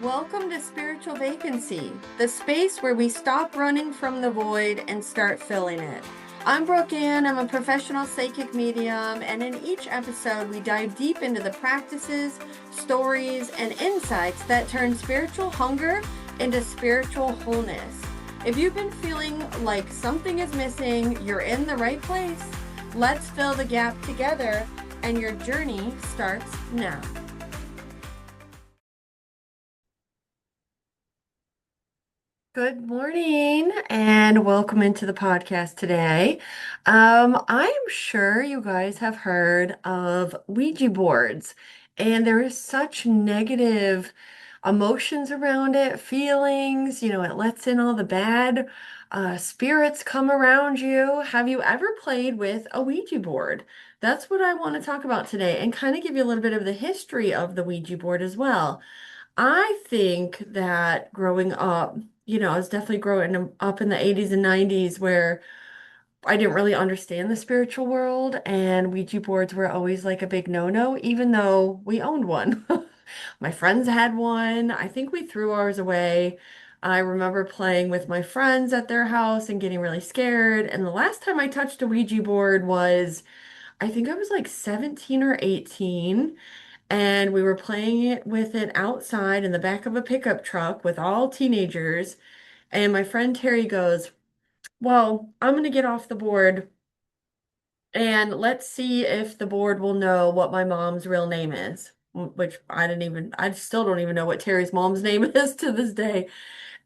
Welcome to Spiritual Vacancy, the space where we stop running from the void and start filling it. I'm Brooke Ann, I'm a professional psychic medium, and in each episode, we dive deep into the practices, stories, and insights that turn spiritual hunger into spiritual wholeness. If you've been feeling like something is missing, you're in the right place. Let's fill the gap together, and your journey starts now. Good morning and welcome into the podcast today. I'm sure you guys have heard of Ouija boards, and there is such negative emotions around it, feelings, it lets in all the bad spirits come around you. Have you ever played with a Ouija board? That's what I want to talk about today and kind of give you a little bit of the history of the Ouija board as well. I think that growing up, I was definitely growing up in the 80s and 90s where I didn't really understand the spiritual world, and Ouija boards were always like a big no-no, even though we owned one. My friends had one. I think we threw ours away. I remember playing with my friends at their house and getting really scared. And the last time I touched a Ouija board was, I think I was like 17 or 18. And we were playing it with it outside in the back of a pickup truck with all teenagers. And my friend Terry goes, well, I'm going to get off the board and let's see if the board will know what my mom's real name is. Which I still don't even know what Terry's mom's name is to this day.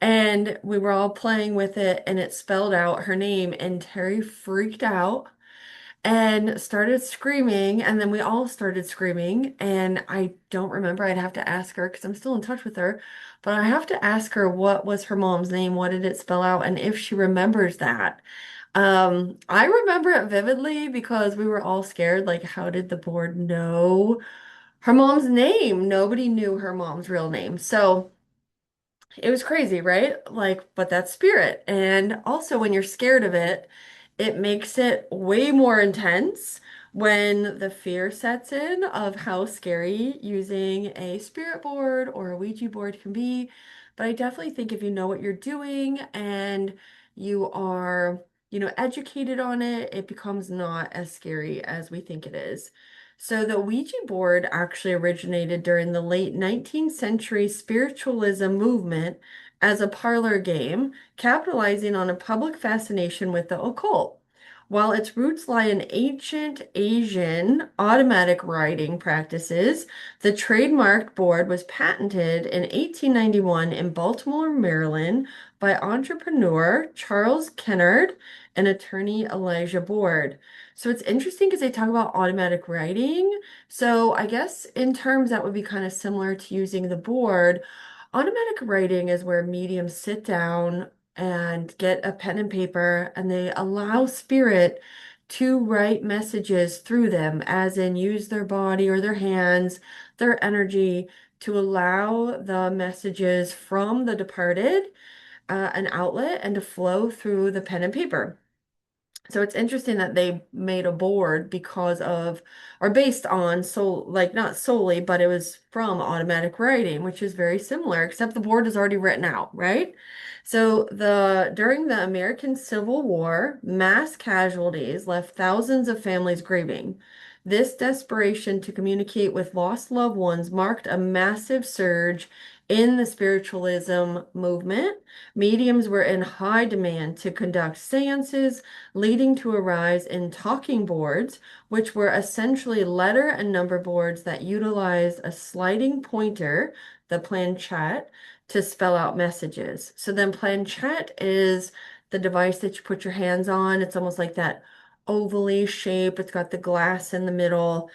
And we were all playing with it and it spelled out her name, and Terry freaked out and started screaming, and then we all started screaming, and I don't remember. I'd have to ask her because I'm still in touch with her, but I have to ask her what was her mom's name, what did it spell out, and if she remembers that. I remember it vividly because we were all scared, like how did the board know her mom's name? Nobody knew her mom's real name. So it was crazy, right? Like, but that's spirit. And also, when you're scared of it, it makes it way more intense when the fear sets in of how scary using a spirit board or a Ouija board can be. But I definitely think if you know what you're doing and you are, educated on it, it becomes not as scary as we think it is. So the Ouija board actually originated during the late 19th century spiritualism movement as a parlor game, capitalizing on a public fascination with the occult. While its roots lie in ancient Asian automatic writing practices, the trademark board was patented in 1891 in Baltimore, Maryland by entrepreneur Charles Kennard and attorney Elijah Board. So it's interesting because they talk about automatic writing. So I guess in terms that would be kind of similar to using the board. Automatic writing is where mediums sit down and get a pen and paper and they allow spirit to write messages through them, as in use their body or their hands, their energy to allow the messages from the departed an outlet and to flow through the pen and paper. So it's interesting that they made a board because of, or based on, so like not solely, but it was from automatic writing, which is very similar, except the board is already written out, right? So during the American Civil War, mass casualties left thousands of families grieving. This desperation to communicate with lost loved ones marked a massive surge in the spiritualism movement. Mediums were in high demand to conduct seances, leading to a rise in talking boards, which were essentially letter and number boards that utilized a sliding pointer, the planchette, to spell out messages. So then planchette is the device that you put your hands on. It's almost like that ovally shape. It's got the glass in the middle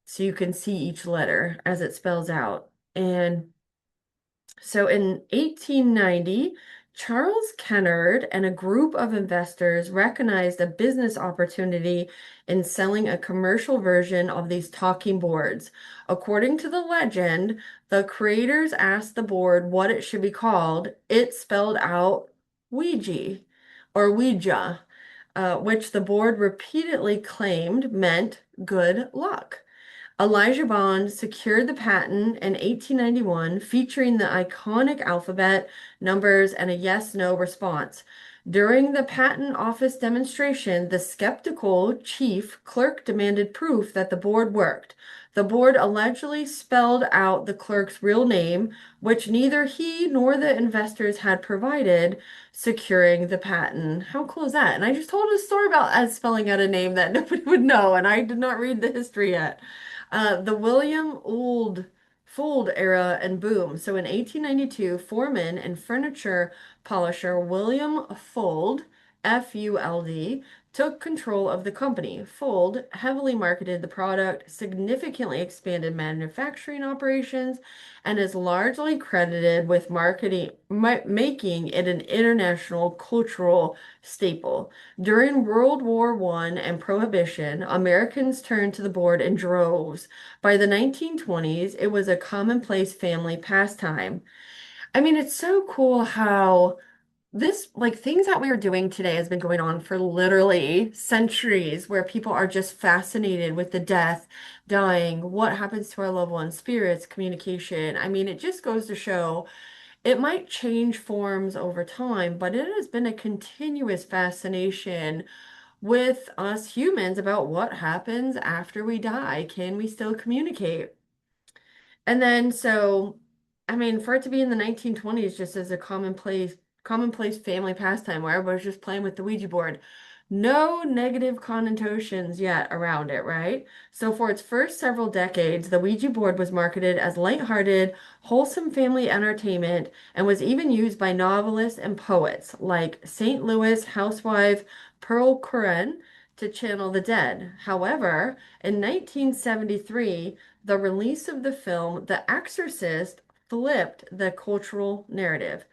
so you can see each letter as it spells out. And so in 1890, Charles Kennard and a group of investors recognized a business opportunity in selling a commercial version of these talking boards. According to the legend, the creators asked the board what it should be called. It spelled out Ouija or Ouija, which the board repeatedly claimed meant good luck. Elijah Bond secured the patent in 1891, featuring the iconic alphabet, numbers, and a yes/no response. During the patent office demonstration, the skeptical chief clerk demanded proof that the board worked. The board allegedly spelled out the clerk's real name, which neither he nor the investors had provided, securing the patent. How cool is that? And I just told a story about as spelling out a name that nobody would know, and I did not read the history yet. The William Old Fold era and boom. So in 1892, foreman and furniture polisher William Fold, Fuld, took control of the company. Fold heavily marketed the product, significantly expanded manufacturing operations, and is largely credited with making it an international cultural staple. During World War I and Prohibition, Americans turned to the board in droves. By the 1920s, it was a commonplace family pastime. I mean, it's so cool how this, like things that we are doing today, has been going on for literally centuries, where people are just fascinated with the death, dying, what happens to our loved ones, spirits, communication. I mean, it just goes to show it might change forms over time, but it has been a continuous fascination with us humans about what happens after we die. Can we still communicate? And then so, I mean, for it to be in the 1920s just as a commonplace family pastime where everybody's just playing with the Ouija board, no negative connotations yet around it, right? So for its first several decades, the Ouija board was marketed as lighthearted, wholesome family entertainment and was even used by novelists and poets like St. Louis housewife Pearl Curran to channel the dead. However, in 1973, the release of the film The Exorcist flipped the cultural narrative.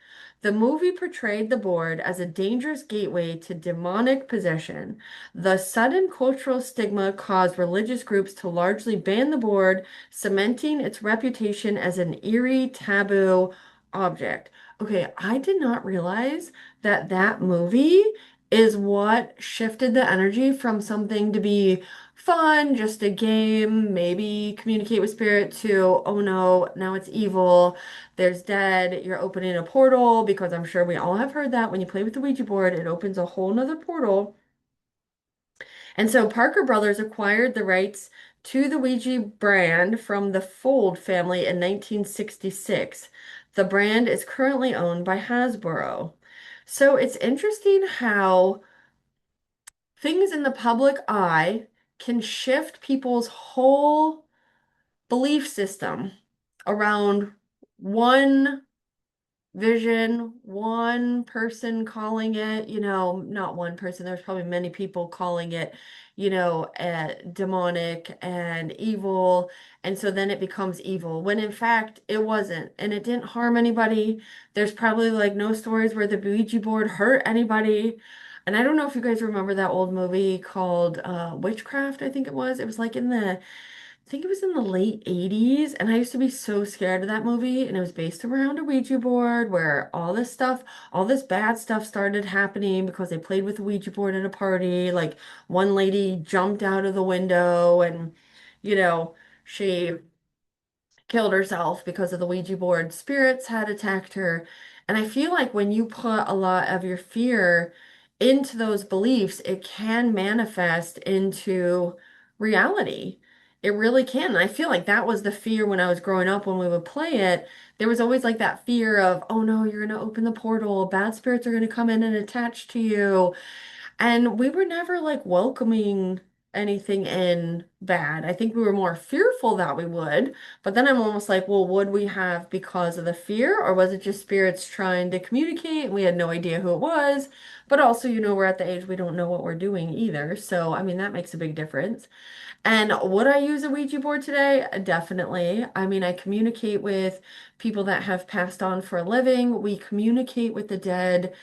The movie portrayed the board as a dangerous gateway to demonic possession. The sudden cultural stigma caused religious groups to largely ban the board, cementing its reputation as an eerie, taboo object. Okay, I did not realize that that movie is what shifted the energy from something to be fun, just a game, maybe communicate with spirit, to, oh no, now it's evil, there's dead, you're opening a portal, because I'm sure we all have heard that when you play with the Ouija board, it opens a whole nother portal. And so Parker Brothers acquired the rights to the Ouija brand from the Fold family in 1966. The brand is currently owned by Hasbro. So it's interesting how things in the public eye can shift people's whole belief system around one vision, one person calling it, not one person, there's probably many people calling it, demonic and evil. And so then it becomes evil when in fact it wasn't, and it didn't harm anybody. There's probably like no stories where the Ouija board hurt anybody. And I don't know if you guys remember that old movie called Witchcraft, I think it was. It was like I think it was in the late 80s, and I used to be so scared of that movie. And it was based around a Ouija board where all this stuff, all this bad stuff started happening because they played with a Ouija board at a party. Like one lady jumped out of the window and, you know, she killed herself because of the Ouija board. Spirits had attacked her. And I feel like when you put a lot of your fear into those beliefs, it can manifest into reality. It really can. And I feel like that was the fear when I was growing up when we would play it. There was always like that fear of, oh no, you're going to open the portal. Bad spirits are going to come in and attach to you. And we were never like welcoming anything in bad. I think we were more fearful that we would. But then I'm almost like, well, would we have because of the fear, or was it just spirits trying to communicate and we had no idea who it was? But also, we're at the age we don't know what we're doing either. So, I mean, that makes a big difference. And would I use a Ouija board today? Definitely. I mean, I communicate with people that have passed on for a living. We communicate with the dead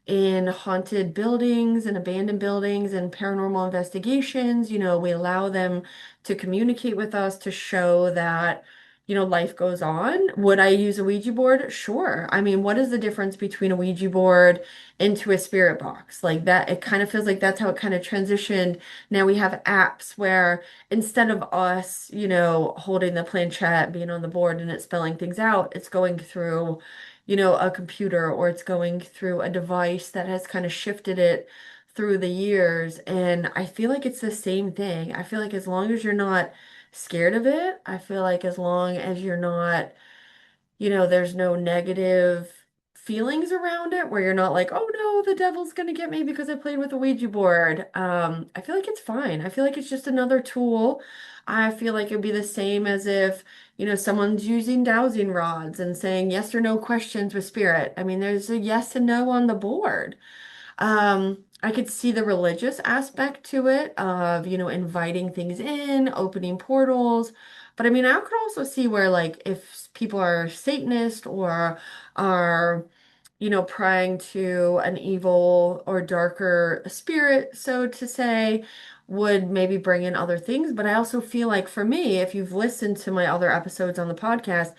in haunted buildings and abandoned buildings and paranormal investigations. We allow them to communicate with us to show that, life goes on. Would I use a Ouija board? Sure. I mean, what is the difference between a Ouija board into a spirit box? Like that, it kind of feels like that's how it kind of transitioned. Now we have apps where instead of us, holding the planchette, being on the board and it spelling things out, it's going through, a computer or it's going through a device that has kind of shifted it through the years. And I feel like it's the same thing. I feel like as long as you're not scared of it. I feel like as long as you're not, there's no negative feelings around it where you're not like, oh no, the devil's gonna get me because I played with a Ouija board. I feel like it's fine. I feel like it's just another tool. I feel like it'd be the same as if, someone's using dowsing rods and saying yes or no questions with spirit. I mean, there's a yes and no on the board. I could see the religious aspect to it of, inviting things in, opening portals. But I mean, I could also see where, like, if people are Satanist or are, praying to an evil or darker spirit, so to say, would maybe bring in other things. But I also feel like for me, if you've listened to my other episodes on the podcast,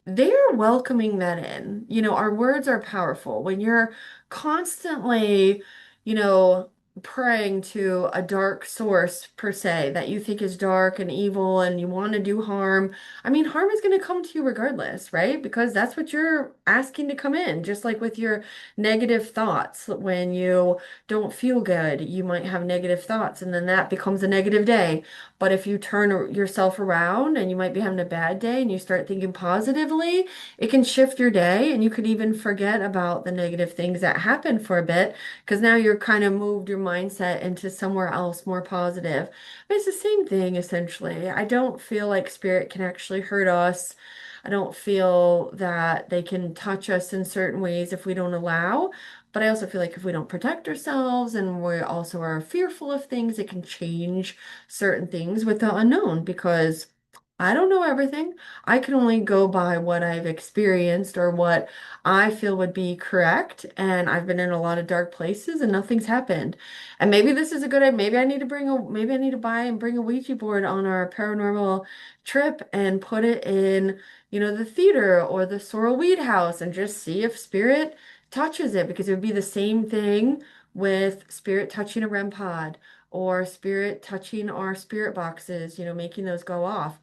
they're welcoming that in. Our words are powerful. When you're constantly, you know, praying to a dark source per se that you think is dark and evil and you want to do harm, I mean, harm is going to come to you regardless, right? Because that's what you're asking to come in. Just like with your negative thoughts, when you don't feel good, you might have negative thoughts and then that becomes a negative day. But if you turn yourself around and you might be having a bad day and you start thinking positively, it can shift your day and you could even forget about the negative things that happened for a bit because now you're kind of moved your mindset into somewhere else more positive. But it's the same thing essentially. I don't feel like spirit can actually hurt us. I don't feel that they can touch us in certain ways if we don't allow. But I also feel like if we don't protect ourselves and we also are fearful of things, it can change certain things with the unknown because I don't know everything. I can only go by what I've experienced or what I feel would be correct. And I've been in a lot of dark places and nothing's happened. And maybe this is a good idea. Maybe I need to buy and bring a Ouija board on our paranormal trip and put it in, the theater or the Sorrel Weed house and just see if spirit touches it because it would be the same thing with spirit touching a REM pod or spirit touching our spirit boxes, making those go off.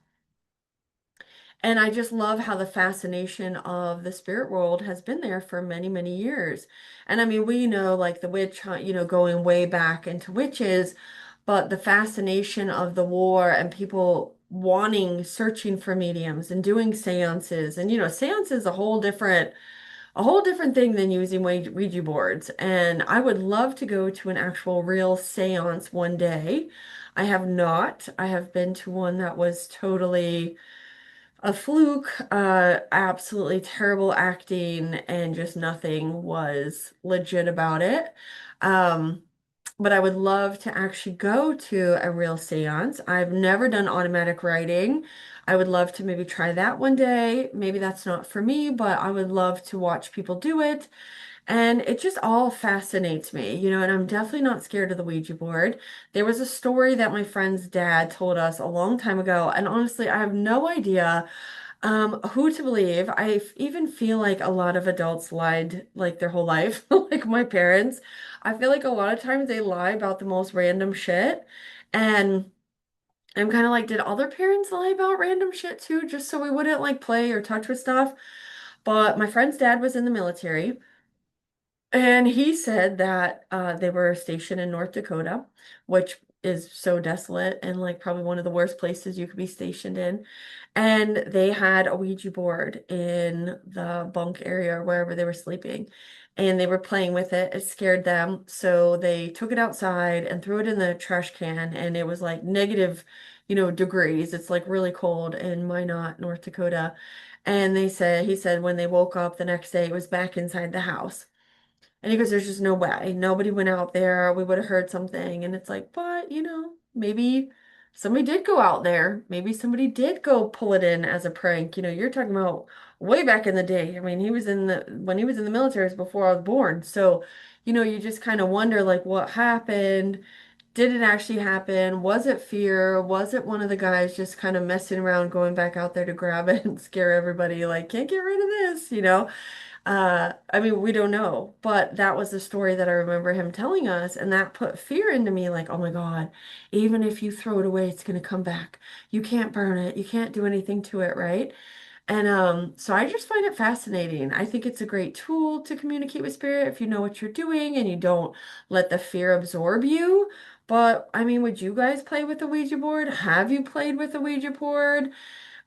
And I just love how the fascination of the spirit world has been there for many, many years. And I mean, we know like the witch hunt, going way back into witches, but the fascination of the war and people wanting, searching for mediums and doing seances. And, seance is a whole different thing than using Ouija boards. And I would love to go to an actual real seance one day. I have not. I have been to one that was totally a fluke, absolutely terrible acting, and just nothing was legit about it. Um, but I would love to actually go to a real seance. I've never done automatic writing. I would love to maybe try that one day. Maybe that's not for me, but I would love to watch people do it. And it just all fascinates me, and I'm definitely not scared of the Ouija board. There was a story that my friend's dad told us a long time ago, and honestly, I have no idea who to believe. Even feel like a lot of adults lied like their whole life, like my parents. I feel like a lot of times they lie about the most random shit. And I'm kind of like, did other parents lie about random shit too, just so we wouldn't like play or touch with stuff? But my friend's dad was in the military. And he said that they were stationed in North Dakota, which is so desolate and like probably one of the worst places you could be stationed in. And they had a Ouija board in the bunk area or wherever they were sleeping. And they were playing with it. It scared them. So they took it outside and threw it in the trash can. And it was like negative, degrees. It's like really cold in Minot, North Dakota. And he said when they woke up the next day, it was back inside the house. And he goes, there's just no way. Nobody went out there. We would have heard something. And it's like, but, maybe somebody did go out there. Maybe somebody did go pull it in as a prank. You're talking about way back in the day. I mean, when he was in the military, it was before I was born. So, you just kind of wonder like what happened. Did it actually happen? Was it fear? Was it one of the guys just kind of messing around, going back out there to grab it and scare everybody, like, can't get rid of this, you know? I mean, we don't know, but that was the story that I remember him telling us, and that put fear into me, like, oh my God, even if you throw it away, it's gonna come back. You can't burn it, you can't do anything to it, right? And so I just find it fascinating. I think it's a great tool to communicate with spirit if you know what you're doing and you don't let the fear absorb you. But I mean, would you guys play with the Ouija board? Have you played with the Ouija board?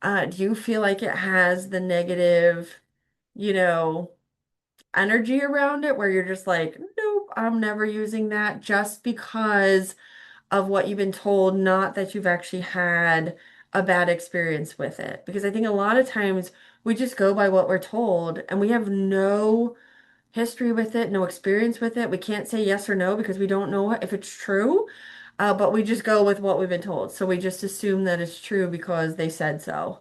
Do you feel like it has the negative, you know, energy around it where you're just like, nope, I'm never using that just because of what you've been told, not that you've actually had a bad experience with it. Because I think a lot of times we just go by what we're told and we have no history with it, no experience with it. We can't say yes or no because we don't know if it's true. But we just go with what we've been told. So we just assume that it's true because they said so.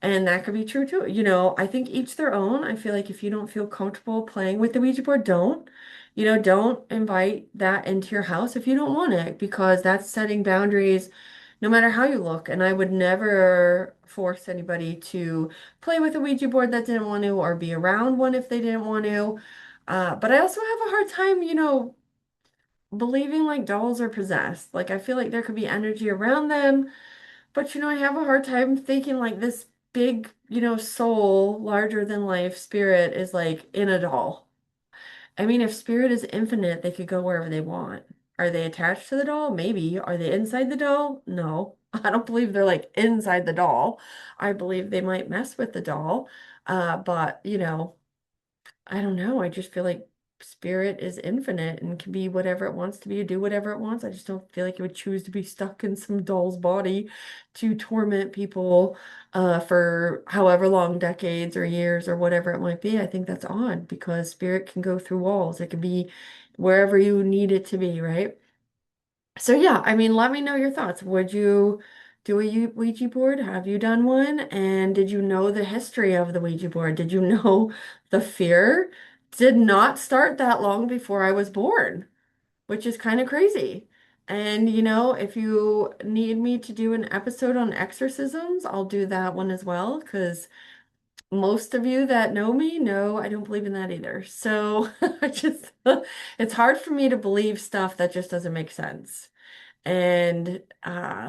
And that could be true too. You know, I think each their own. I feel like if you don't feel comfortable playing with the Ouija board, don't. You know, don't invite that into your house if you don't want it, because that's setting boundaries no matter how you look. And I would never force anybody to play with a Ouija board that didn't want to, or be around one if they didn't want to. But I also have a hard time, you know, believing like dolls are possessed. Like I feel like there could be energy around them, but you know, I have a hard time thinking like this big, you know, soul, larger than life spirit is like in a doll. I mean, if spirit is infinite, they could go wherever they want. Are they attached to the doll? Maybe. Are they inside the doll? No. I don't believe they're like inside the doll. I believe they might mess with the doll. But you know, I don't know. I just feel like spirit is infinite and can be whatever it wants to be, do whatever it wants. I just don't feel like it would choose to be stuck in some doll's body to torment people for however long, decades or years or whatever it might be. I think that's odd because spirit can go through walls. It can be wherever you need it to be, right? So yeah, I mean, let me know your thoughts. Would you do a Ouija board? Have you done one? And did you know the history of the Ouija board? Did you know the fear did not start that long before I was born, which is kind of crazy. And you know, if you need me to do an episode on exorcisms, I'll do that one as well, because most of you that know me know I don't believe in that either. So I just, it's hard for me to believe stuff that just doesn't make sense. And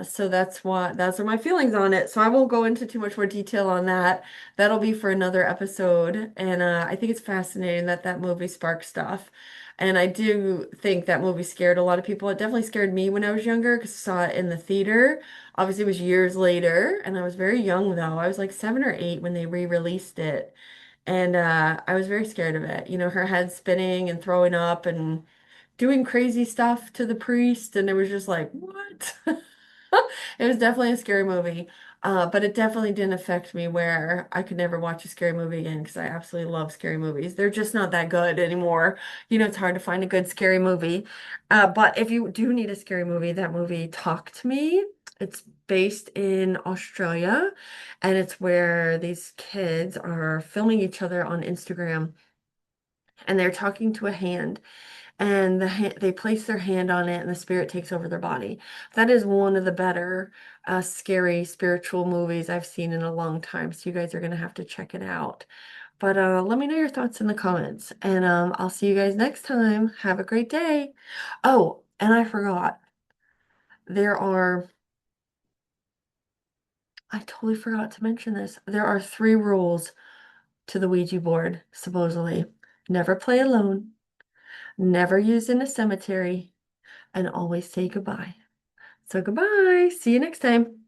so that's are my feelings on it. So I won't go into too much more detail on that. That'll be for another episode. And I think it's fascinating that that movie sparked stuff. And I do think that movie scared a lot of people. It definitely scared me when I was younger because I saw it in the theater. Obviously, it was years later, and I was very young though. I was like 7 or 8 when they re-released it. And I was very scared of it. You know, her head spinning and throwing up and doing crazy stuff to the priest, and it was just like, what? It was definitely a scary movie. But it definitely didn't affect me where I could never watch a scary movie again because I absolutely love scary movies. They're just not that good anymore. You know, it's hard to find a good scary movie. But if you do need a scary movie, that movie Talk to Me. It's based in Australia, and it's where these kids are filming each other on Instagram, and they're talking to a hand, and they place their hand on it and the spirit takes over their body. That is one of the better scary spiritual movies I've seen in a long time. So you guys are going to have to check it out. But let me know your thoughts in the comments, and I'll see you guys next time. Have a great day. Oh, and I forgot. There are, I totally forgot to mention this. There are 3 rules to the Ouija board, supposedly. Never play alone, never use in a cemetery, and always say goodbye. So goodbye. See you next time.